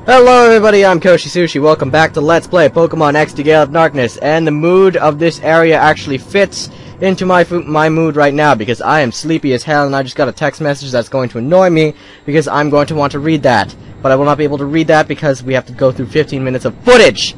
Hello everybody, I'm Koshi Sushi. Welcome back to Let's Play Pokemon XD Gale of Darkness. And the mood of this area actually fits into my mood right now because I am sleepy as hell and I just got a text message that's going to annoy me because I'm going to want to read that. But I will not be able to read that because we have to go through 15 minutes of footage.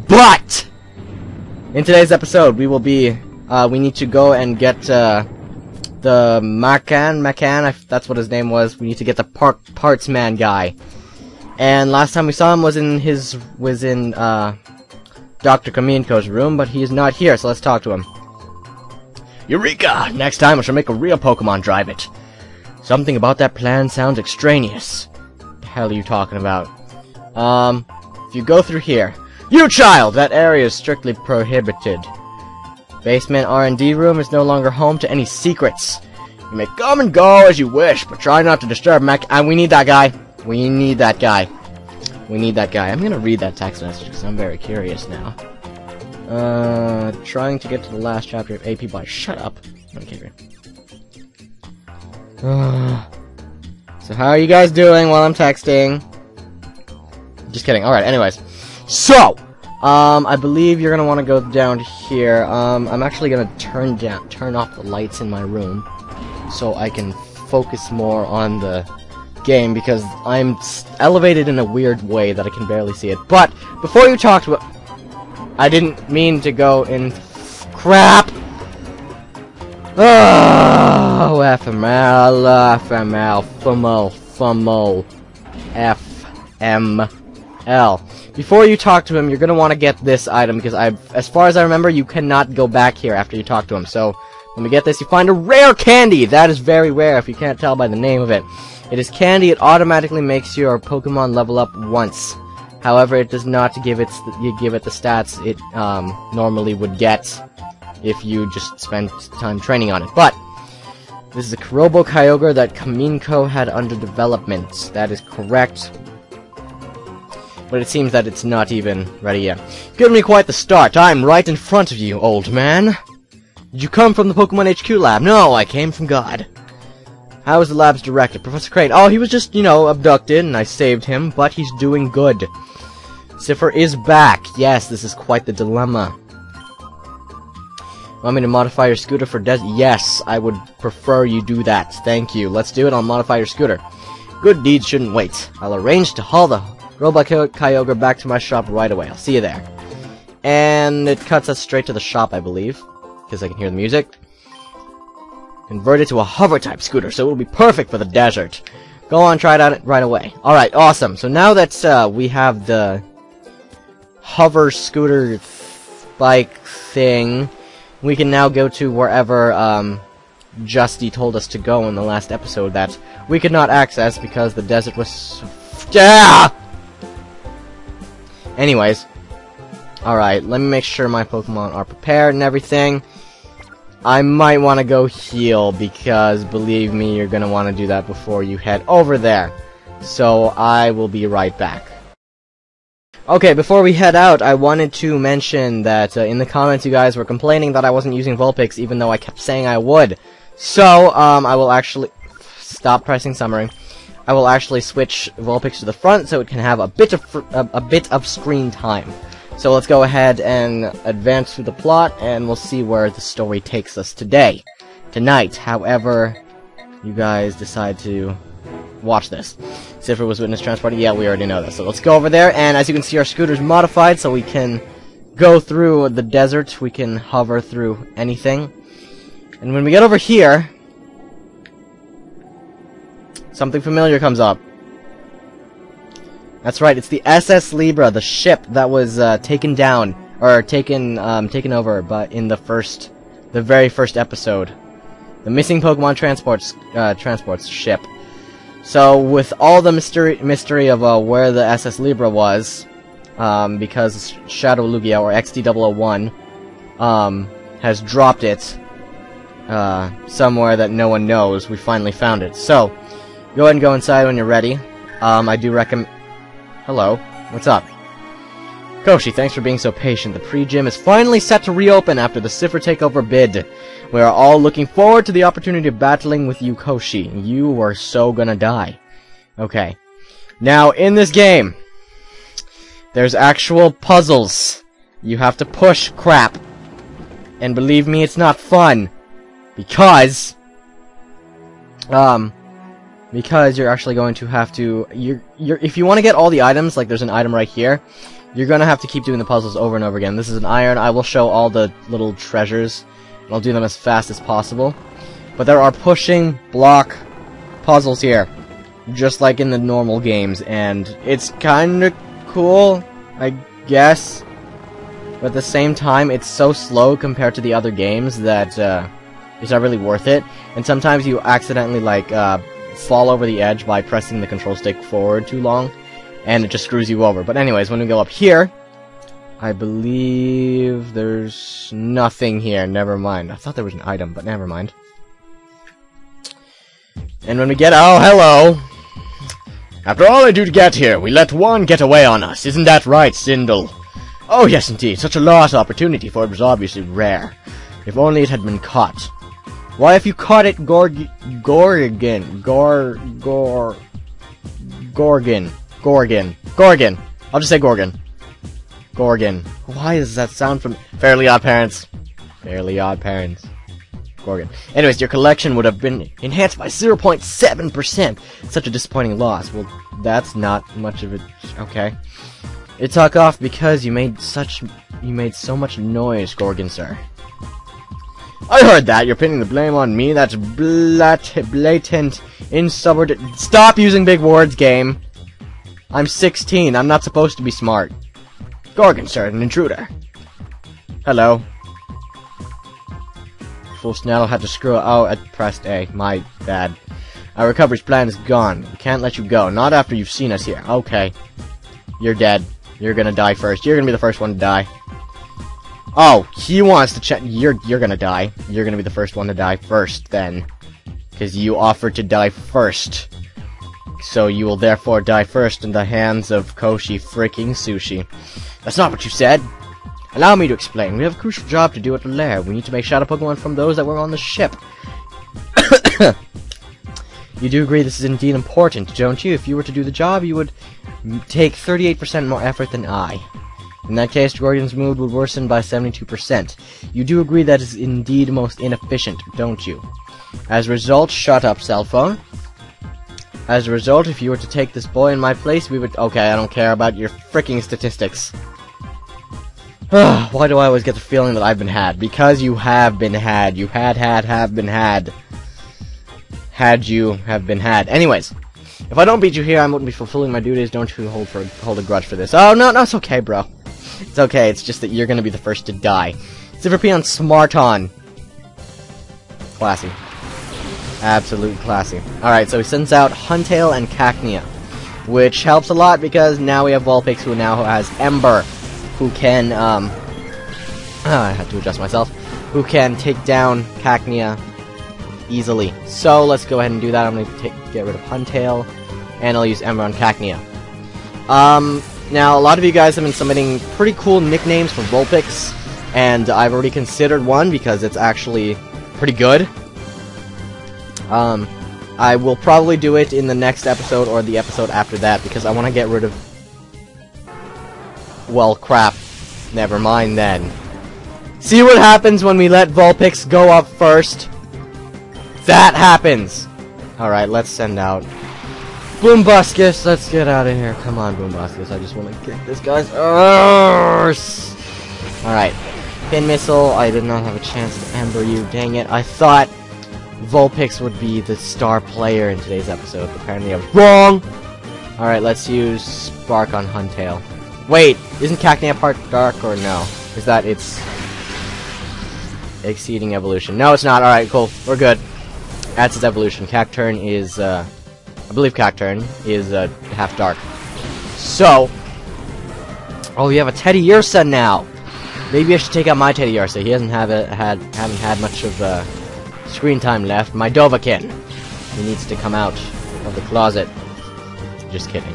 But in today's episode we will be we need to go and get the Macan, that's what his name was. We need to get the parts man guy. And last time we saw him was in Dr. Kaminko's room, but he is not here, so let's talk to him. Eureka! Next time I shall make a real Pokemon drive it. Something about that plan sounds extraneous. What the hell are you talking about? If you go through here. You child! That area is strictly prohibited. Basement R&D room is no longer home to any secrets. You may come and go as you wish, but try not to disturb and we need that guy. We need that guy. We need that guy. I'm gonna read that text message because I'm very curious now. Trying to get to the last chapter of AP by shut up. Okay. So how are you guys doing while I'm texting? Just kidding. Alright, anyways. So, I believe you're gonna want to go down here. I'm actually gonna turn off the lights in my room so I can focus more on the game because I'm elevated in a weird way that I can barely see it. But before you talk to it, I didn't mean to go in crap. Oh, FML, FML. Before you talk to him, you're gonna want to get this item because as far as I remember, you cannot go back here after you talk to him. So when we get this, you find a rare candy. That is very rare if you can't tell by the name of it. It is candy. It automatically makes your Pokemon level up once. However, it does not give it the stats it normally would get if you just spent time training on it. But this is a Robo Kyogre that Kaminko had under development. That is correct. But it seems that it's not even ready yet. Give me quite the start. I'm right in front of you, old man. Did you come from the Pokemon HQ lab? No, I came from God. How is the lab's director? Professor Crane. Oh, he was just, abducted, and I saved him, but he's doing good. Cipher is back. Yes, this is quite the dilemma. Want me to modify your scooter for Yes, I would prefer you do that. Thank you. Let's do it. I'll modify your scooter. Good deeds shouldn't wait. I'll arrange to haul the Robot Kyogre back to my shop right away. I'll see you there. And it cuts us straight to the shop, I believe, because I can hear the music. Convert it to a hover-type scooter, so it will be perfect for the desert. Go on, try it out right away. Alright, awesome. So now that we have the hover scooter bike thing, we can now go to wherever Justy told us to go in the last episode that we could not access because the desert was... Anyways. Alright, let me make sure my Pokemon are prepared and everything. I might want to go heal, because, believe me, you're going to want to do that before you head over there. So, I will be right back. Okay, before we head out, I wanted to mention that in the comments you guys were complaining that I wasn't using Vulpix, even though I kept saying I would. So, I will actually... Stop pressing summary. I will actually switch Vulpix to the front, so it can have a bit of screen time. So let's go ahead and advance through the plot, and we'll see where the story takes us tonight, however you guys decide to watch this. Cipher was witness transported. Yeah, we already know this. So let's go over there, and as you can see, our scooter's modified, so we can go through the desert. We can hover through anything. And when we get over here, something familiar comes up. That's right, it's the SS Libra, the ship that was taken down, or taken over, but in the very first episode. The missing Pokemon transports ship. So, with all the mystery of where the SS Libra was, because Shadow Lugia, or XD001, has dropped it somewhere that no one knows, we finally found it. So, go ahead and go inside when you're ready. I do recommend... Hello. What's up? Koshi, thanks for being so patient. The pre-gym is finally set to reopen after the Cipher takeover bid. We are all looking forward to the opportunity of battling with you, Koshi. You are so gonna die. Okay. Now, in this game, There's actual puzzles. You have to push crap. And believe me, it's not fun. Because you're actually going to have to, if you want to get all the items, like there's an item right here, you're gonna have to keep doing the puzzles over and over again. This is an iron. I will show all the little treasures, and I'll do them as fast as possible. But there are pushing block puzzles here, just like in the normal games, and it's kinda cool, I guess. But at the same time, it's so slow compared to the other games that it's not really worth it. And sometimes you accidentally, like, fall over the edge by pressing the control stick forward too long, and it just screws you over. But anyways, when we go up here, I believe there's nothing here. Never mind. I thought there was an item, but never mind. And when we get... Oh, hello! After all I do to get here, we let one get away on us. Isn't that right, Sindel? Oh, yes, indeed. Such a lost opportunity, for it was obviously rare. If only it had been caught. Why, if you caught it, Gorgon. I'll just say Gorgon. Gorgon. Why does that sound from Fairly Odd Parents? Fairly Odd Parents. Gorgon. Anyways, your collection would have been enhanced by 0.7%. Such a disappointing loss. Well, that's not much of it. Okay. It took off because you made so much noise, Gorgon, sir. I heard that. You're pinning the blame on me. That's blatant insubordinate. Stop using big words, game. I'm 16. I'm not supposed to be smart. Gorgon, sir, an intruder. Hello. Fool Snell had to screw it. Oh, I pressed A. My bad. Our recovery plan is gone. We can't let you go. Not after you've seen us here. Okay. You're dead. You're gonna die first. You're gonna be the first one to die. Oh, he wants to check. You're gonna die. You're gonna be the first one to die first, then. Because you offered to die first. So you will therefore die first in the hands of Koshi freaking Sushi. That's not what you said. Allow me to explain. We have a crucial job to do at the lair. We need to make shadow Pokemon from those that were on the ship. You do agree this is indeed important, don't you? If you were to do the job, you would take 38% more effort than I. In that case, Gorgon's mood would worsen by 72%. You do agree that is indeed most inefficient, don't you? As a result, shut up, cell phone. As a result, if you were to take this boy in my place, we would... Okay, I don't care about your freaking statistics. Why do I always get the feeling that I've been had? Because you have been had. You have been had. Had you have been had. Anyways, if I don't beat you here, I wouldn't be fulfilling my duties. Don't you hold a grudge for this. Oh, no, it's okay, bro. It's okay, it's just that you're gonna be the first to die. Cipher P on Smarton. Classy. Absolute classy. Alright, so he sends out Huntail and Cacnea, which helps a lot because now we have Vulpix, who now has Ember, who can, I had to adjust myself, who can take down Cacnea easily. So let's go ahead and do that. I'm going to get rid of Huntail, and I'll use Ember on Cacnea. Now, a lot of you guys have been submitting pretty cool nicknames for Vulpix, and I've already considered one because it's actually pretty good. I will probably do it in the next episode or the episode after that because I want to get rid of... Well, crap. Never mind then. See what happens when we let Vulpix go up first? That happens! Alright, let's send out Boombuskus. Let's get out of here. Come on, Boombuskus. I just want to kick this guy's arse. Alright. Pin Missile. I did not have a chance to Ember you. Dang it. I thought Vulpix would be the star player in today's episode. Apparently I was wrong! Alright, let's use Spark on Huntail. Wait, isn't Cacnea part dark or no? Is that its exceeding evolution? No, it's not. Alright, cool. We're good. That's its evolution. Cacturn is, I believe Cacturn is, half dark. So, oh, you have a Teddy Ursa now! Maybe I should take out my Teddy Ursa. He hasn't haven't had much of, screen time left. My Dovahkiin. He needs to come out of the closet. Just kidding.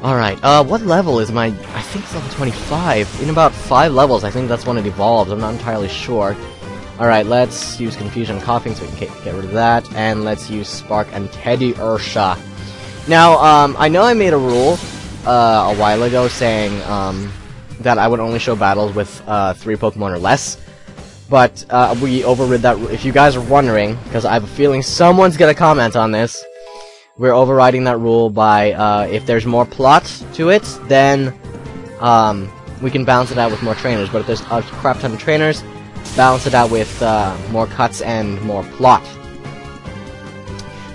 Alright, what level is my... I think it's level 25. In about 5 levels, I think that's when it evolves. I'm not entirely sure. Alright, let's use Confusion and Coughing so we can get rid of that. And let's use Spark and Teddy Ursa. Now, I know I made a rule a while ago saying that I would only show battles with 3 Pokemon or less. But we overrid that. If you guys are wondering, because I have a feeling someone's gonna comment on this, we're overriding that rule by if there's more plot to it, then we can balance it out with more trainers. But if there's a crap ton of trainers, balance it out with more cuts and more plot.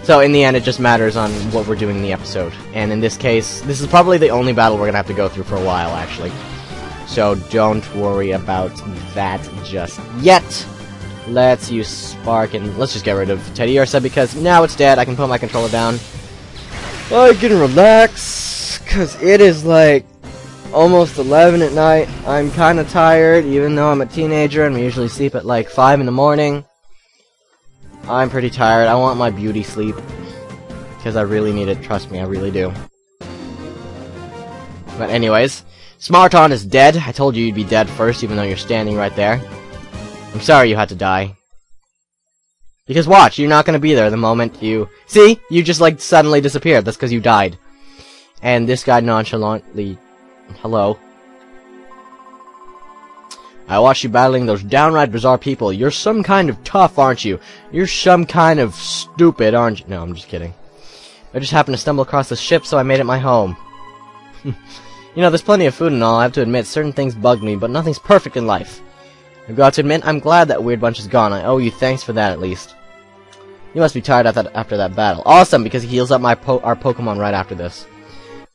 So in the end, it just matters on what we're doing in the episode. And in this case, this is probably the only battle we're gonna have to go through for a while, actually. So don't worry about that just yet. Let's use Spark and let's just get rid of Teddy Ursa because now it's dead. I can put my controller down. I can relax because it is like almost 11 at night. I'm kind of tired, even though I'm a teenager and we usually sleep at like 5 in the morning. I'm pretty tired. I want my beauty sleep because I really need it. Trust me, I really do. But anyways, Smarton is dead. I told you you'd be dead first, even though you're standing right there. I'm sorry you had to die. Because watch, you're not gonna be there the moment you... See? You just, like, suddenly disappeared. That's because you died. And this guy nonchalantly... Hello. I watched you battling those downright bizarre people. You're some kind of tough, aren't you? You're some kind of stupid, aren't you? No, I'm just kidding. I just happened to stumble across this ship, so I made it my home. You know, there's plenty of food and all. I have to admit, certain things bug me, but nothing's perfect in life. I've got to admit, I'm glad that weird bunch is gone. I owe you thanks for that, at least. You must be tired after that battle. Awesome, because he heals up our Pokemon right after this.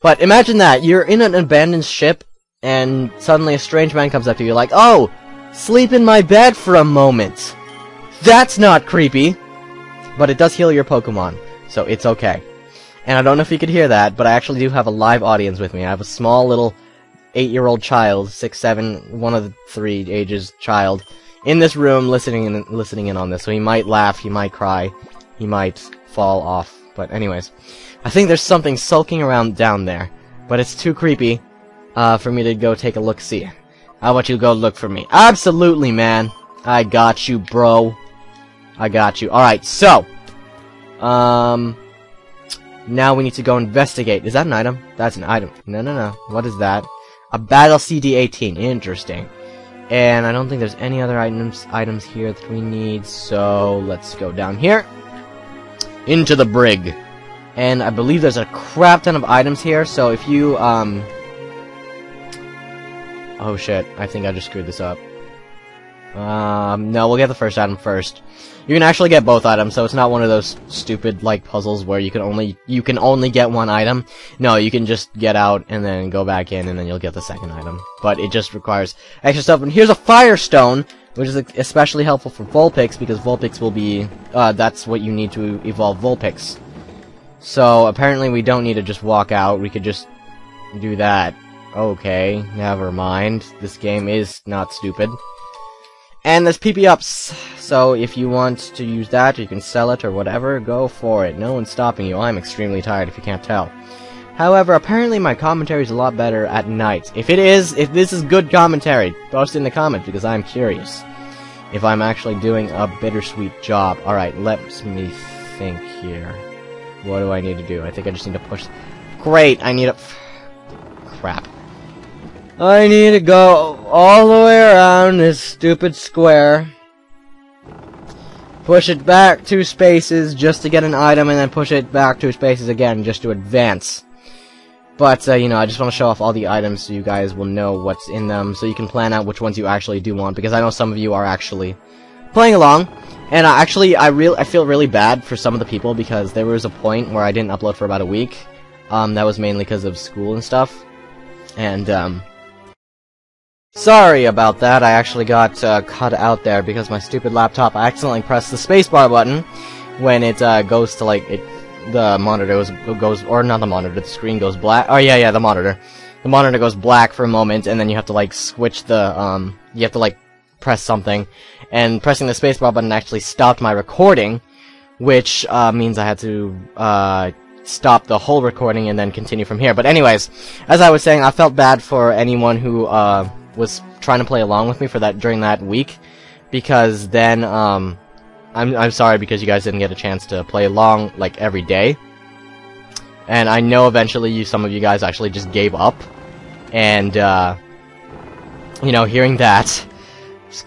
But imagine that. You're in an abandoned ship, and suddenly a strange man comes up to you like, oh, sleep in my bed for a moment. That's not creepy. But it does heal your Pokemon, so it's okay. And I don't know if you could hear that, but I actually do have a live audience with me. I have a small little 8-year-old child, 6, 7, one of the 3 ages child, in this room listening in on this. So he might laugh, he might cry, he might fall off. But anyways, I think there's something sulking around down there, but it's too creepy for me to go take a look-see. How about you go look for me? Absolutely, man. I got you, bro. I got you. Alright, so now we need to go investigate. Is that an item? That's an item. No. What is that? A battle CD-18. Interesting. And I don't think there's any other items here that we need, so let's go down here. Into the brig. And I believe there's a crap ton of items here, so if you, oh shit, I think I just screwed this up. No, we'll get the first item first. You can actually get both items, so it's not one of those stupid, like, puzzles where you can only get one item. No, you can just get out and then go back in and then you'll get the second item. But it just requires extra stuff. And here's a Firestone, which is especially helpful for Vulpix, because Vulpix will be, that's what you need to evolve Vulpix. So, apparently we don't need to just walk out, we could just do that. Okay, never mind. This game is not stupid. And there's PP-ups, so if you want to use that, or you can sell it, or whatever, go for it. No one's stopping you. I'm extremely tired, if you can't tell. However, apparently my commentary is a lot better at night. If this is good commentary, post in the comments, because I'm curious if I'm actually doing a bittersweet job. Alright, let me think here. What do I need to do? I think I just need to push... Great, I need a... Crap. I need to go all the way around this stupid square. Push it back 2 spaces just to get an item, and then push it back 2 spaces again just to advance. But, you know, I just want to show off all the items so you guys will know what's in them, so you can plan out which ones you actually do want, because I know some of you are actually playing along. And I feel really bad for some of the people, because there was a point where I didn't upload for about a week. That was mainly because of school and stuff. And, sorry about that. I actually got cut out there because my stupid laptop, I accidentally pressed the spacebar button when it goes to, like, the monitor goes, or not the monitor, the screen goes black. Oh, yeah, the monitor. The monitor goes black for a moment, and then you have to, like, switch the, you have to, like, press something. And pressing the spacebar button actually stopped my recording, which means I had to stop the whole recording and then continue from here. But anyways, as I was saying, I felt bad for anyone who was trying to play along with me for that during that week, because then I'm sorry because you guys didn't get a chance to play along like every day. And I know eventually some of you guys actually just gave up. And, you know, hearing that was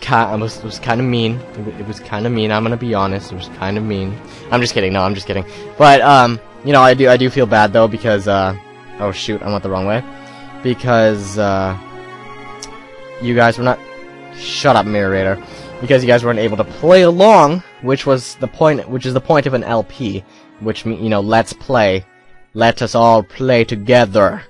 kind of mean. It was kind of mean, I'm gonna be honest. It was kind of mean. I'm just kidding, no, I'm just kidding. But, you know, I do feel bad, though, because, oh, shoot, I went the wrong way. Because, you guys were not... Shut up, Mirrorator. Because you guys weren't able to play along, which is the point of an LP. Which, you know, let's play. Let us all play together.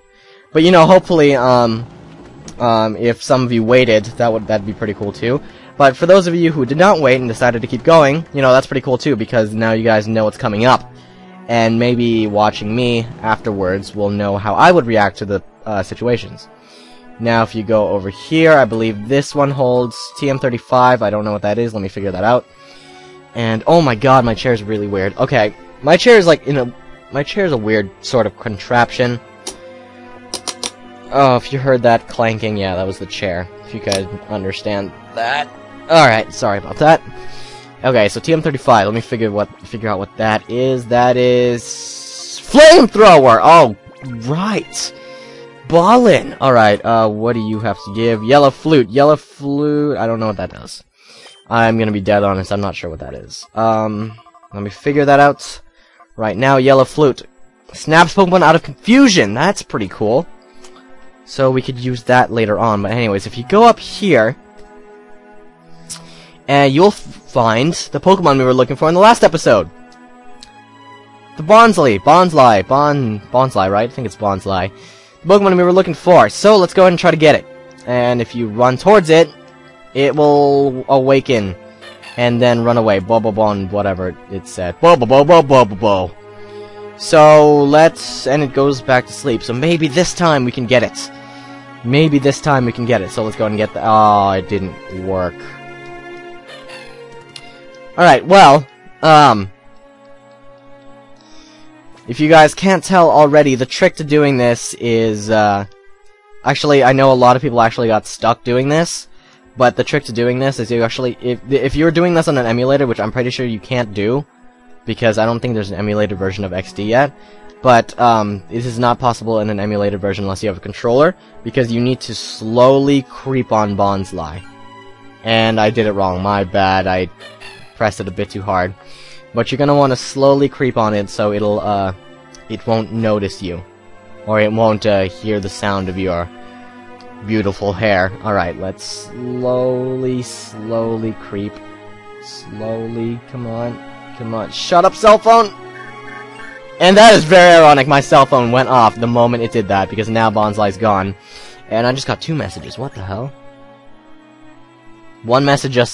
But, you know, hopefully, if some of you waited, that'd be pretty cool, too. But for those of you who did not wait and decided to keep going, you know, that's pretty cool, too, because now you guys know what's coming up. And maybe watching me afterwards will know how I would react to the situations. Now, if you go over here, I believe this one holds TM35. I don't know what that is. Let me figure that out. And, oh my god, my chair is really weird. Okay, my chair is like, my chair is a weird sort of contraption. Oh, if you heard that clanking, yeah, that was the chair. If you guys understand that. Alright, sorry about that. Okay, so TM35, let me figure out what that is. That is... Flamethrower! Oh, right! Ballin'! Alright, what do you have to give? Yellow flute. Yellow flute, I don't know what that does. I'm gonna be dead honest, I'm not sure what that is. Let me figure that out. Right now, yellow flute. Snaps Pokemon out of confusion! That's pretty cool. So we could use that later on, but anyways, if you go up here... And you'll find the Pokemon we were looking for in the last episode. The Bonsly, right? I think it's Bonsly. The Pokemon we were looking for. So let's go ahead and try to get it. And if you run towards it, it will awaken and then run away. Bo-bo-bon, whatever it said. Bo-bo-bo-bo-bo-bo-bo. So and it goes back to sleep. So maybe this time we can get it. Maybe this time we can get it. So let's go ahead and get the... Oh, it didn't work. Alright, well, if you guys can't tell already, the trick to doing this is, actually, I know a lot of people actually got stuck doing this, but the trick to doing this is you actually, if you're doing this on an emulator, which I'm pretty sure you can't do, because I don't think there's an emulated version of XD yet, but, this is not possible in an emulated version unless you have a controller, because you need to slowly creep on Bonsly. And I did it wrong, my bad, I pressed it a bit too hard. But you're gonna want to slowly creep on it so it won't notice you. Or it won't, hear the sound of your beautiful hair. Alright, let's slowly creep. Slowly, come on. Shut up, cell phone! And that is very ironic, my cell phone went off the moment it did that, because now Bonsly's gone. And I just got 2 messages, what the hell? One message just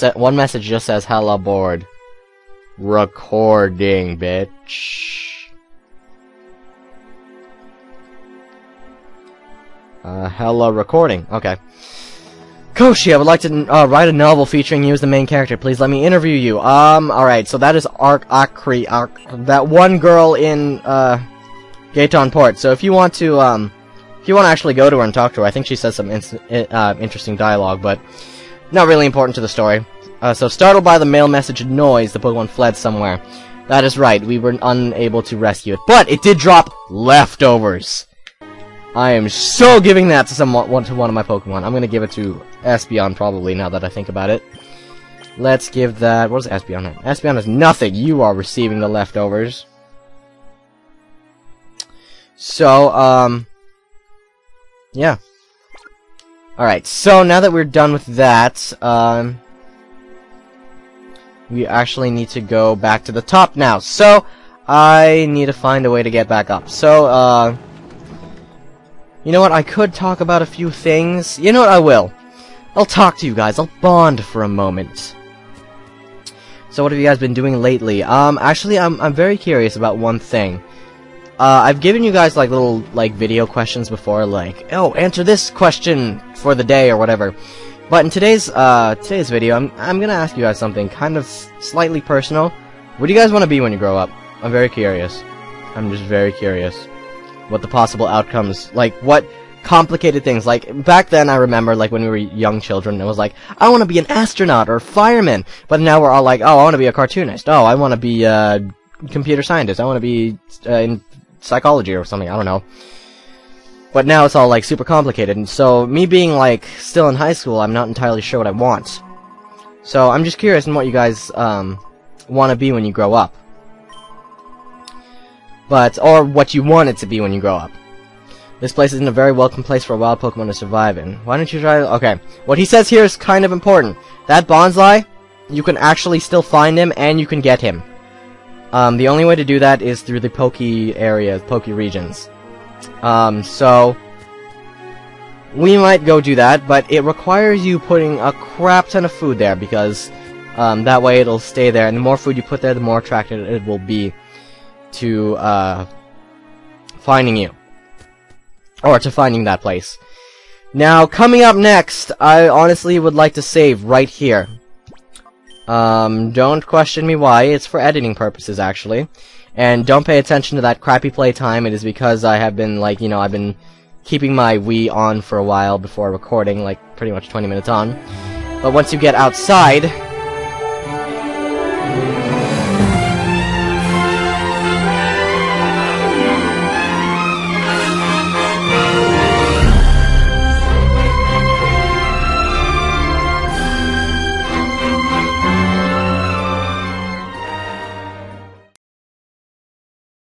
says hello board. Recording, bitch. Hello recording. Okay. Koshi, I would like to write a novel featuring you as the main character. Please let me interview you. Alright, so that is Akri, that one girl in Gaeton Port. So if you want to actually go to her and talk to her, I think she says some interesting dialogue, but not really important to the story. So startled by the mail message noise, the Pokemon fled somewhere. That is right, we were unable to rescue it. But it did drop leftovers! I am so giving that to one of my Pokemon. I'm gonna give it to Espeon, probably, now that I think about it. Let's give that... What does Espeon have? Espeon has nothing! You are receiving the leftovers. So, yeah. Alright, so now that we're done with that, we actually need to go back to the top now. So, I need to find a way to get back up. So, you know what, I could talk about a few things. You know what, I will. I'll talk to you guys, I'll bond for a moment. So what have you guys been doing lately? Actually, I'm very curious about one thing. I've given you guys, like, little, like, video questions before, like, oh, answer this question for the day, or whatever. But in today's video, I'm gonna ask you guys something kind of slightly personal. What do you guys want to be when you grow up? I'm very curious. I'm just very curious. What the possible outcomes, like, what complicated things, like, back then I remember, like, when we were young children, it was like, I want to be an astronaut, or fireman, but now we're all like, oh, I want to be a cartoonist, oh, I want to be a computer scientist, I want to be, psychology or something, I don't know. But now it's all, like, super complicated, and so, me being, like, still in high school, I'm not entirely sure what I want. So, I'm just curious in what you guys, want to be when you grow up. Or what you want it to be when you grow up. This place isn't a very welcome place for a wild Pokemon to survive in. Why don't you try... Okay, what he says here is kind of important. That Bonsly, you can actually still find him, and you can get him. The only way to do that is through the Poke areas, Poke regions. So... we might go do that, but it requires you putting a crap ton of food there, because that way it'll stay there, and the more food you put there, the more attracted it will be to finding you. Or to finding that place. Now, coming up next, I honestly would like to save right here. Don't question me why, it's for editing purposes, actually. And don't pay attention to that crappy playtime, it is because I have been, like, you know, I've been keeping my Wii on for a while before recording, like, pretty much 20 minutes on. But once you get outside,